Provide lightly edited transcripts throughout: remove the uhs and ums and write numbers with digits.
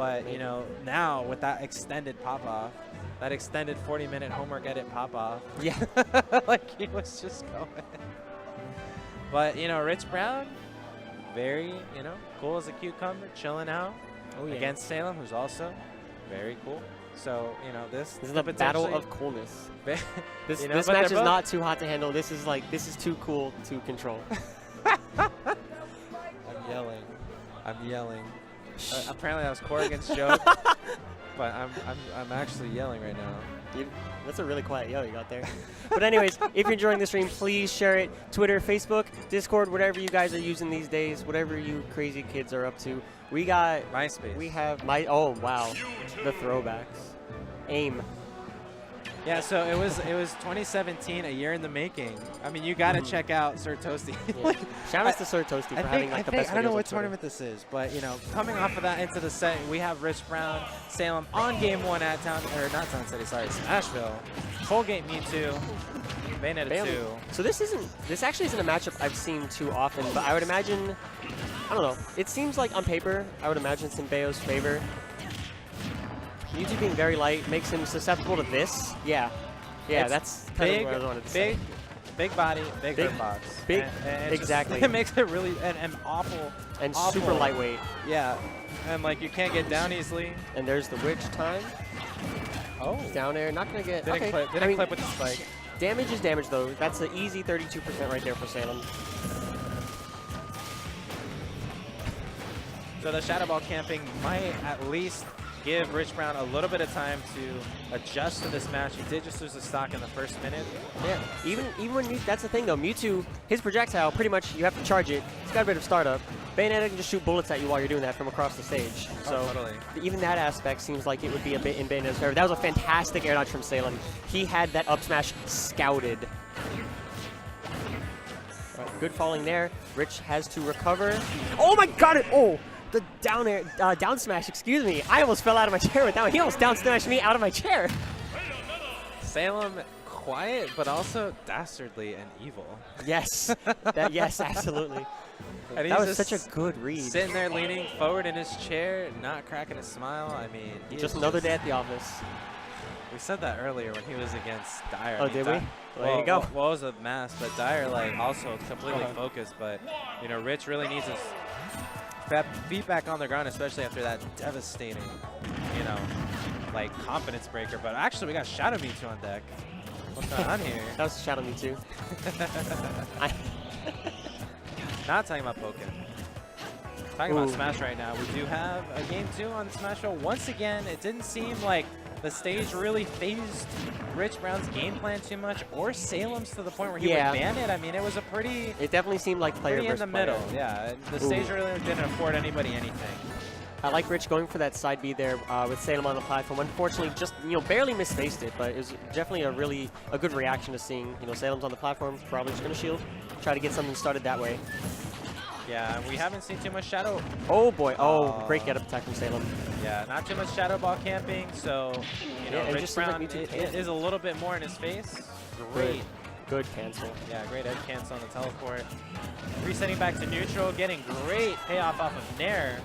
But, you know, now with that extended pop-off, that extended 40-minute homework edit pop-off. Yeah. Like, he was just going. But, you know, Rich Brown, very, you know, cool as a cucumber, chilling out against Salem, who's also very cool. So, you know, this is the battle of coolness. This match is not too hot to handle. This is too cool to control. I'm yelling. I'm yelling. Apparently that was Corrigan's joke, but I'm actually yelling right now. That's a really quiet yell you got there. But anyways, if you're enjoying the stream, please share it. Twitter, Facebook, Discord, whatever you guys are using these days, whatever you crazy kids are up to. We got MySpace. We have oh wow, the throwbacks. AIM. Yeah, so it was 2017, a year in the making. I mean, you got to check out Sir Toasty. Yeah. Shout out to Sir Toasty for having like the best videos. I don't know what tournament this is, but you know, coming off of that into the set, we have Rich Brown, Salem on game 1 at Smashville. Full game Mewtwo, Bayonetta 2. So this actually isn't a matchup I've seen too often, but I would imagine, I don't know. It seems like on paper, I would imagine it's in Bayo's favor. Mewtwo being very light makes him susceptible to this. Yeah, that's kind of what I wanted to say. Big body, big hitbox. Big, and exactly. It makes it really an awful. And super lightweight. Yeah, and like you can't get down easily. And there's the witch time. Oh. Down air, not gonna get. Didn't clip with the spike. Damage is damage though. That's an easy 32% right there for Salem. So the Shadow Ball camping might at least give Rich Brown a little bit of time to adjust to this match. He did just lose the stock in the first minute. Yeah, even when that's the thing though. Mewtwo, his projectile, pretty much you have to charge it. It's got a bit of startup. Bayonetta can just shoot bullets at you while you're doing that from across the stage. So totally. Even that aspect seems like it would be a bit in Bayonetta's favor. That was a fantastic air dodge from Salem. He had that up smash scouted. Right, good falling there. Rich has to recover. Oh my god! The down air, down smash, excuse me. I almost fell out of my chair with that one. He almost down smashed me out of my chair. Salem, quiet, but also dastardly and evil. Yes, yes, absolutely. And that was such a good read. Sitting there leaning forward in his chair, not cracking a smile. I mean, just another day at the office. We said that earlier when he was against Dyer. Oh, did we? Well, there you go. Well, it was a mask, but Dyer like also completely focused. But you know, Rich really needs his feet back on the ground, especially after that devastating, you know, like confidence breaker. But actually, we got Shadow Mewtwo on deck. What's going on here? That was Shadow Mewtwo. Not talking about Pokken. Talking about Smash right now. We do have a game 2 on the Smash Show. Once again, it didn't seem like the stage really phased Rich Brown's game plan too much, or Salem's to the point where he would ban it. I mean, it was a pretty... It definitely seemed like player versus in the middle. Yeah, the stage really didn't afford anybody anything. I like Rich going for that side B there with Salem on the platform. Unfortunately, just barely misspaced it, but it was definitely a good reaction to seeing Salem's on the platform. Probably just going to shield, try to get something started that way. Yeah, we haven't seen too much Shadow. Oh boy! Oh, great get up attack from Salem. Yeah, not too much Shadow Ball camping, so Rich Brown is a little bit more in his face. Great. Good cancel. Yeah, great edge cancel on the teleport. Resetting back to neutral, getting great payoff off of Nair.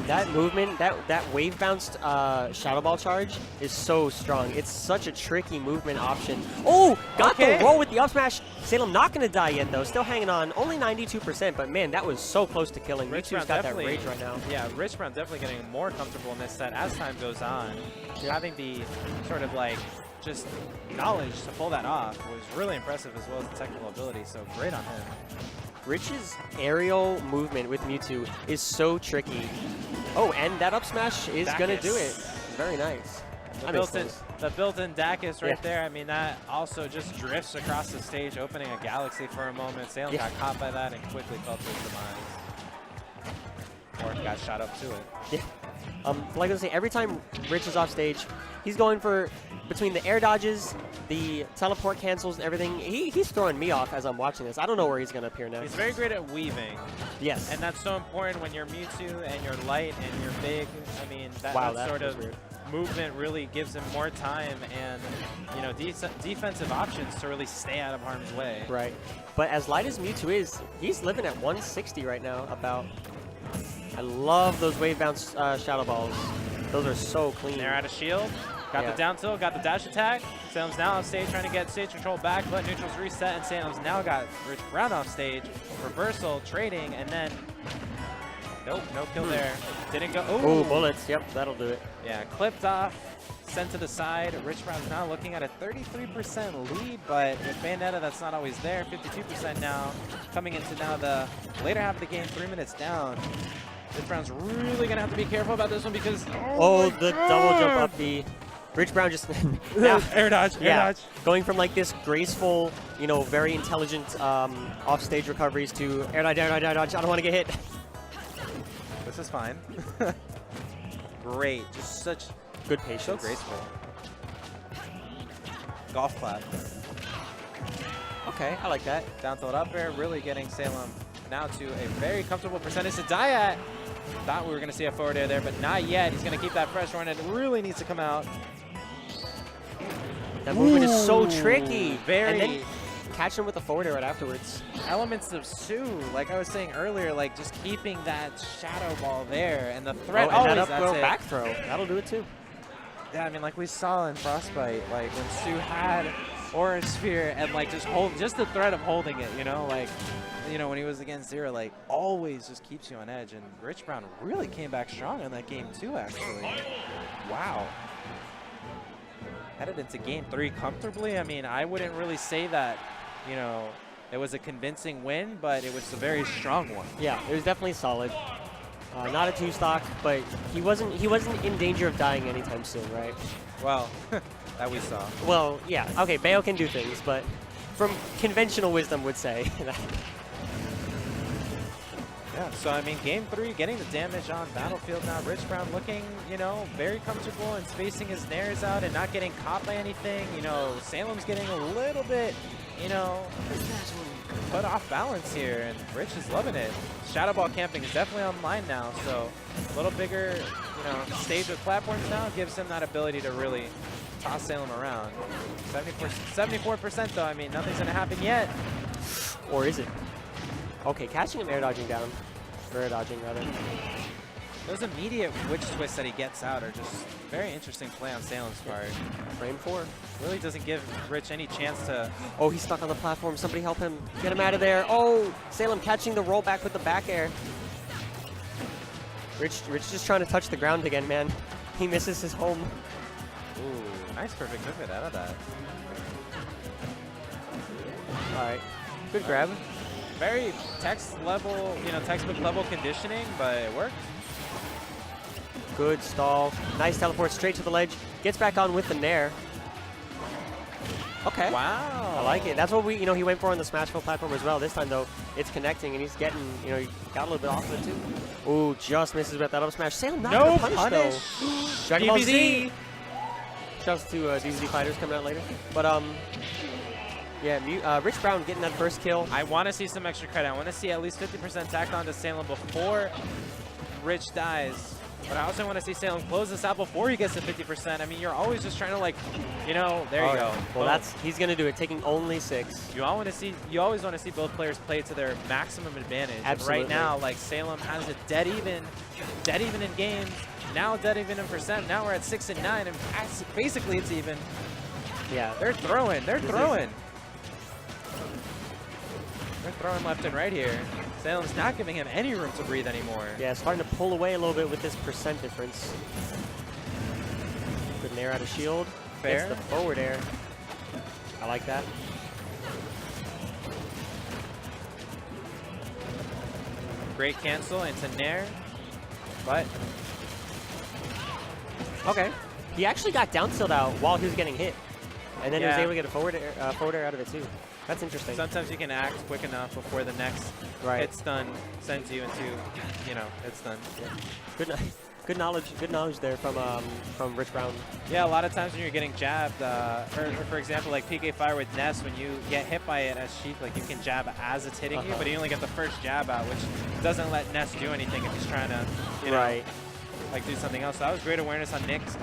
That movement, that wave bounced Shadow Ball charge is so strong. It's such a tricky movement option. Oh, got the roll with the up smash. Salem not going to die yet though, still hanging on, only 92%, but man, that was so close to killing. Mewtwo's got that rage right now. Yeah, Rich Brown definitely getting more comfortable in this set as time goes on. Having the sort of like just knowledge to pull that off was really impressive, as well as the technical ability, so great on him. Rich's aerial movement with Mewtwo is so tricky. Oh, and that up smash is going to do it. Very nice. The built-in Doghouse right there. I mean, that also just drifts across the stage, opening a galaxy for a moment. Salem got caught by that and quickly fell to his demise. Or got shot up to it. Yeah. Like I was saying, every time Rich is off stage, he's going for between the air dodges, the teleport cancels, and everything. He's throwing me off as I'm watching this. I don't know where he's going to appear next. He's very great at weaving. Yes. And that's so important when you're Mewtwo and you're light and you're big. I mean, that sort of movement really gives him more time and, defensive options to really stay out of harm's way. Right. But as light as Mewtwo is, he's living at 160 right now, about. I love those wave bounce Shadow Balls. Those are so clean. They're out of shield. Got the down tilt, got the dash attack. Salem's now off stage trying to get stage control back, but neutral's reset, and Salem's now got Rich Brown off stage. Reversal, trading, and then nope, no kill there. Didn't go. Oh, bullets. Yep, that'll do it. Yeah, clipped off, sent to the side. Rich Brown's now looking at a 33% lead, but with Bayonetta, that's not always there. 52% now, coming into now the later half of the game, 3 minutes down. Rich Brown's really gonna have to be careful about this one because the double jump up B. Rich Brown just air dodge, air dodge. Going from like this graceful, you know, very intelligent off-stage recoveries to air dodge, air dodge, air dodge. I don't want to get hit. This is fine. Great, just such good patience. So graceful. Golf clap. Okay, I like that. Down tilt up air, really getting Salem now to a very comfortable percentage to die at. Thought we were going to see a forward air there, but not yet. He's going to keep that fresh run. It really needs to come out. That movement is so tricky. Very. And then catch him with the forward air right afterwards. Elements of Sue, like I was saying earlier, like just keeping that shadow ball there, and the threat and always, that up that's back throw. That'll do it too. Yeah, I mean, like we saw in Frostbite, like when Sue had Aura Sphere and like just the threat of holding it, you know, like, you know, when he was against Zero, like always just keeps you on edge. And Rich Brown really came back strong in that game too, actually. Wow. Headed into game 3 comfortably. I mean, I wouldn't really say that, you know, it was a convincing win, but it was a very strong one. Yeah, it was definitely solid. Not a 2-stock, but he wasn't in danger of dying anytime soon, right? Well, that we saw. Well, yeah. Okay, Bayo can do things, but from conventional wisdom would say that. Yeah, so I mean, game 3, getting the damage on Battlefield now. Rich Brown looking, you know, very comfortable and spacing his nairs out and not getting caught by anything. You know, Salem's getting a little bit, you know, put off balance here, and Rich is loving it. Shadow Ball camping is definitely online now, so a little bigger, you know, stage with platforms now gives him that ability to really toss Salem around. 74% though, I mean, nothing's gonna happen yet. Or is it? Okay, catching him air dodging down. Or air dodging, rather. Those immediate witch twists that he gets out are just very interesting play on Salem's part. Frame 4. Really doesn't give Rich any chance to... Oh, he's stuck on the platform. Somebody help him. Get him out of there. Oh, Salem catching the roll back with the back air. Rich just trying to touch the ground again, man. He misses his home. Ooh, nice perfect movement out of that. All right, good grab. Very textbook level conditioning, but it worked. Good stall. Nice teleport straight to the ledge. Gets back on with the nair. Okay. Wow. I like it. That's what he went for on the Smashville platform as well. This time, though, it's connecting, and he's getting, he got a little bit off of it, too. Ooh, just misses with that up smash. Salem not gonna punish, though. Dragon Ball Z. Shouts to DBZ Fighters coming out later. But, yeah, Rich Brown getting that first kill. I want to see some extra credit. I want to see at least 50% tacked onto Salem before Rich dies. But I also want to see Salem close this out before he gets to 50%. I mean, you're always just trying to, like, there you go. Well, he's going to do it, taking only 6. You always want to see both players play to their maximum advantage. Absolutely. And right now, like, Salem has it dead even in games, now dead even in percent. Now we're at 6 and 9, and basically it's even. Yeah. They're throwing. They're throwing left and right here. Salem's not giving him any room to breathe anymore. Yeah, starting to pull away a little bit with this percent difference. Good nair out of shield. Fair. Gets the forward air. I like that. Great cancel into nair, but okay. He actually got down tilt out while he was getting hit, and then he was able to get a forward air out of it too. That's interesting. Sometimes you can act quick enough before the next hit stun sends you into, hit stun. Yeah. Good knowledge there from Rich Brown. Yeah, a lot of times when you're getting jabbed, or for example, like PK Fire with Ness, when you get hit by it as Sheep, like you can jab as it's hitting you, but you only get the first jab out, which doesn't let Ness do anything if he's trying to, like do something else. So that was great awareness on Nick's,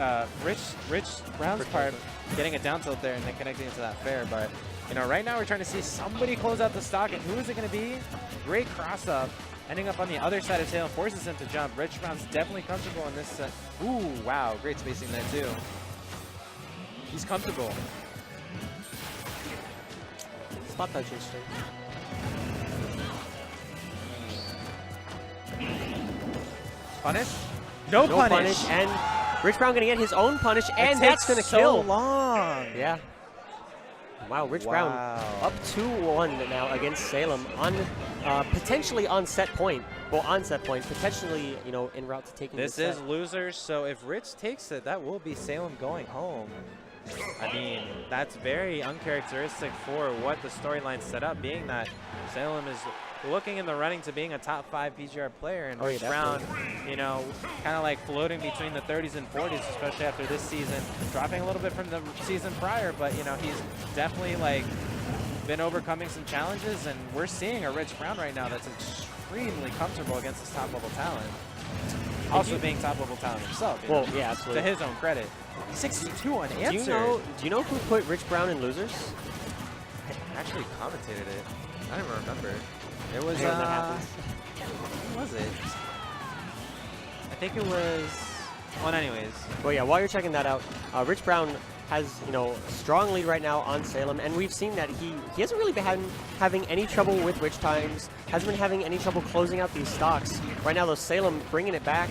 Rich Brown's part, getting a down tilt there and then connecting into that fair. But right now we're trying to see somebody close out the stock, and who is it going to be? Great cross up ending up on the other side of Salem, forces him to jump. Rich Brown's definitely comfortable in this. Ooh, wow, great spacing there too. He's comfortable. Spot dodge interesting. Punish? No punish. And Rich Brown gonna get his own punish, and that's gonna so kill. long. Yeah. Wow, Rich Brown up 2-1 now against Salem on potentially on set point. Well, on set point, potentially, you know, en route to taking this set. is losers, so if Rich takes it, that will be Salem going home. I mean, that's very uncharacteristic for what the storyline set up, being that Salem is looking in the running to being a top 5 PGR player, and Rich Brown, you know, kind of like floating between the 30s and 40s, especially after this season, dropping a little bit from the season prior, but, you know, he's definitely, like, been overcoming some challenges, and we're seeing a Rich Brown right now that's extremely comfortable against his top-level talent. Also being top-level talent himself. Well, yeah, absolutely. To his own credit. 62 unanswered. Do you know who put Rich Brown in losers? I actually commentated it. I don't even remember. It was, who was it? I think it was, well, anyways. Well, yeah, while you're checking that out, Rich Brown has, you know, strong lead right now on Salem, and we've seen that he hasn't really been having any trouble with witch times, hasn't been having any trouble closing out these stocks. Right now, though, Salem bringing it back.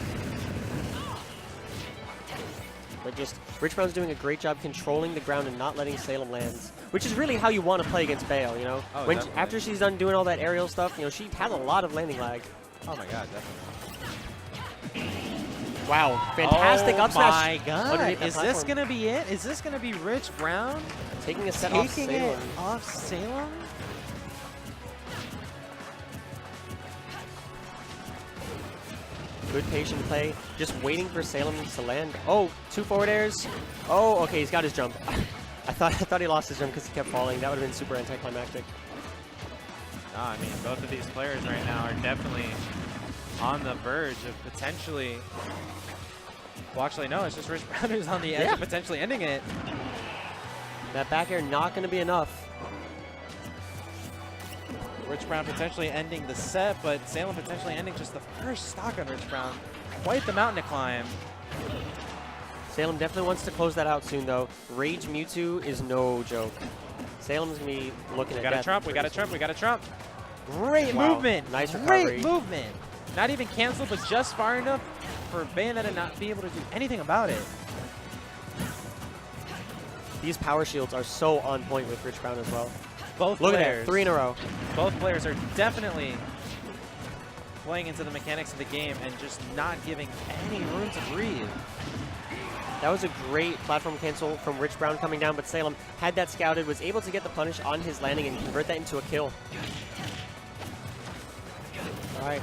But just, Rich Brown's doing a great job controlling the ground and not letting Salem land, which is really how you want to play against Bayo, you know? Oh, when after she's done doing all that aerial stuff, you know, she has a lot of landing lag. Oh my god, definitely. Wow, fantastic up smash. Oh my god, is this going to be it? Is this going to be Rich Brown taking a set off Salem? Taking it off Salem? Good patient play, just waiting for Salem to land. Oh, 2 forward airs. Oh, okay, he's got his jump. I thought he lost his jump because he kept falling. That would have been super anticlimactic. I mean, both of these players right now are definitely on the verge of potentially. Well, actually, no, it's just Rich Brown who's on the edge of potentially ending it. That back air not going to be enough. Rich Brown potentially ending the set, but Salem potentially ending just the first stock on Rich Brown. Quite the mountain to climb. Salem definitely wants to close that out soon, though. Rage Mewtwo is no joke. Salem's going to be looking at death. We got a trump. Great movement. Nice recovery. Great movement. Not even canceled, but just far enough for Bayonetta not be able to do anything about it. These power shields are so on point with Rich Brown as well. Both Look players. at that, 3 in a row. Both players are definitely playing into the mechanics of the game and just not giving any room to breathe. That was a great platform cancel from Rich Brown coming down, but Salem had that scouted, was able to get the punish on his landing and convert that into a kill. All right,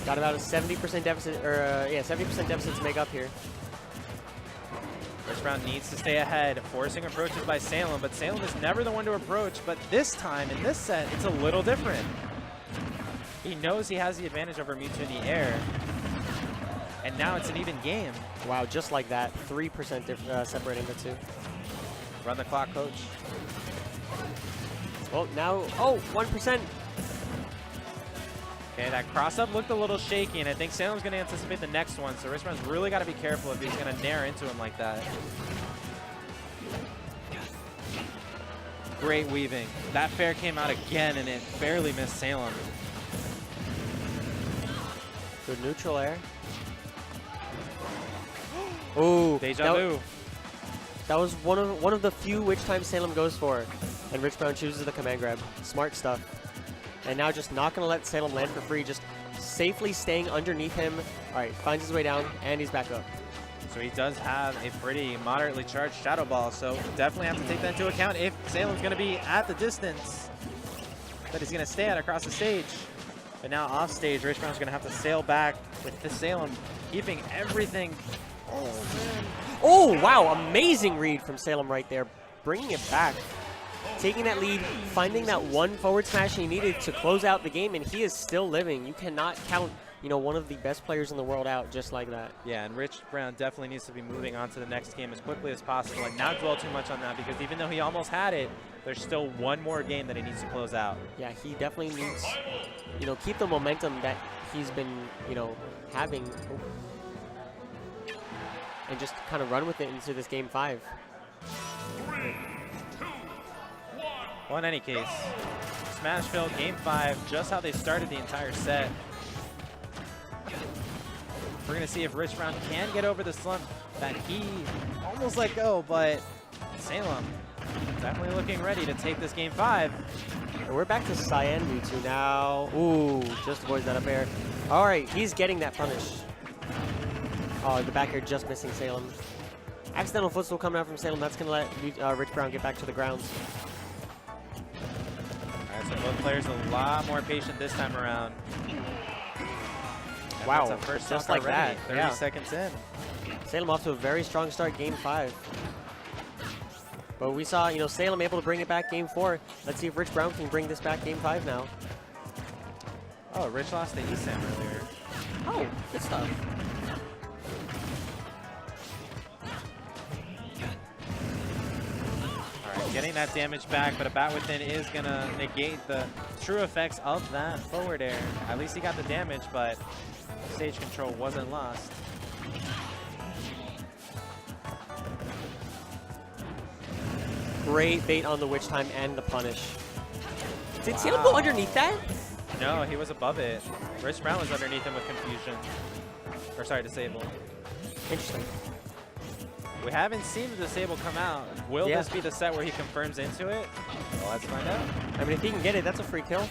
got about a 70% deficit, or 70% deficit to make up here. Rich Brown needs to stay ahead, forcing approaches by Salem, but Salem is never the one to approach, but this time, in this set, it's a little different. He knows he has the advantage over Mewtwo in the air, and now it's an even game. Wow, just like that, 3% separating the two. Run the clock, coach. Well, now, oh, 1%. Okay, that cross-up looked a little shaky, and I think Salem's going to anticipate the next one, so Rich Brown's really got to be careful if he's going to nair into him like that. Great weaving. That fair came out again, and it barely missed Salem. Good neutral air. Oh, Deja vu. That was one of the few which time Salem goes for, and Rich Brown chooses the command grab. Smart stuff. And now just not going to let Salem land for free, just safely staying underneath him. All right, finds his way down, and he's back up. So he does have a pretty moderately charged Shadow Ball, so definitely have to take that into account if Salem's going to be at the distance that he's going to stay at across the stage. But now off stage, Rich Brown's going to have to sail back with the Salem, keeping everything. Oh, man. Oh, wow, amazing read from Salem right there, bringing it back. Taking that lead, finding that one forward smash he needed to close out the game, and he is still living. You cannot count you know, one of the best players in the world out just like that. Yeah, and Rich Brown definitely needs to be moving on to the next game as quickly as possible and not dwell too much on that, because even though he almost had it, there's still one more game that he needs to close out. Yeah, he definitely needs, you know, keep the momentum that he's been, you know, having, and just kind of run with it into this game 5. 3, 2, 1. Well, in any case, Smashville game 5, just how they started the entire set. We're going to see if Rich Brown can get over the slump that he almost let go, but Salem definitely looking ready to take this game 5. And we're back to Cyan Mewtwo now. Ooh, just avoids that up air. All right, he's getting that punish. Oh, the back air just missing Salem. Accidental footstool coming out from Salem. That's going to let Rich Brown get back to the grounds. All right, so both players a lot more patient this time around. And Wow, that's a first just stock like already, that. 30 Yeah. seconds in. Salem off to a very strong start, game 5. But we saw, you know, Salem able to bring it back game 4. Let's see if Rich Brown can bring this back game 5 now. Oh, Rich lost to Esam earlier. Oh, good stuff. All right, getting that damage back, but a bat within is going to negate the true effects of that forward air. At least he got the damage, but stage control wasn't lost. Great bait on the witch time and the punish. Did Salem go underneath that? No, he was above it. Rich Brown was underneath him with confusion. Or sorry, disable. Interesting. We haven't seen the disable come out. Will Yeah. this be the set where he confirms into it? Well, let's find out. I mean, if he can get it, that's a free kill.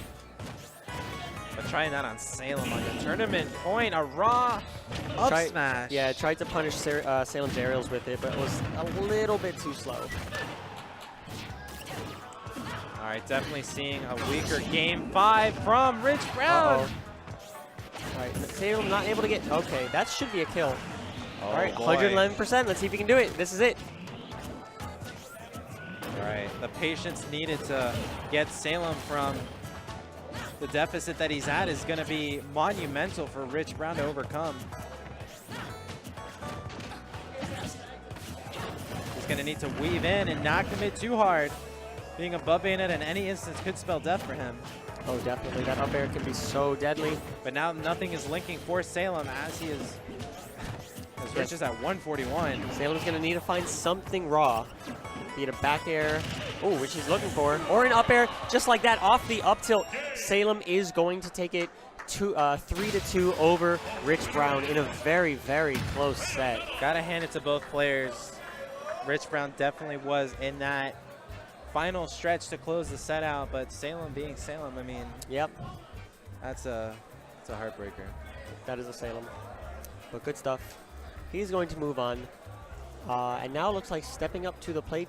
But trying that on Salem on the tournament point, a raw up smash. Yeah, tried to punish Salem's aerials with it, but it was a little bit too slow. All right, definitely seeing a weaker game 5 from Rich Brown. All right, Salem not able to get, okay, that should be a kill. Oh, All right, boy. 111%, let's see if he can do it. This is it. All right, the patience needed to get Salem from the deficit that he's at is going to be monumental for Rich Brown to overcome. He's going to need to weave in and not commit too hard. Being above Bayonetta in any instance could spell death for him. Oh, definitely. That up air can be so deadly. But now nothing is linking for Salem as he is, as Rich is at 141. Salem's going to need to find something raw. Be it a back air, oh, which he's looking for, or an up air, just like that, off the up tilt. Salem is going to take it 3-2 over Rich Brown in a very, very close set. Gotta hand it to both players. Rich Brown definitely was in that final stretch to close the set out, but Salem being Salem, I mean, Yep, that's a heartbreaker. that is a Salem. But good stuff. He's going to move on. And now it looks like stepping up to the plate.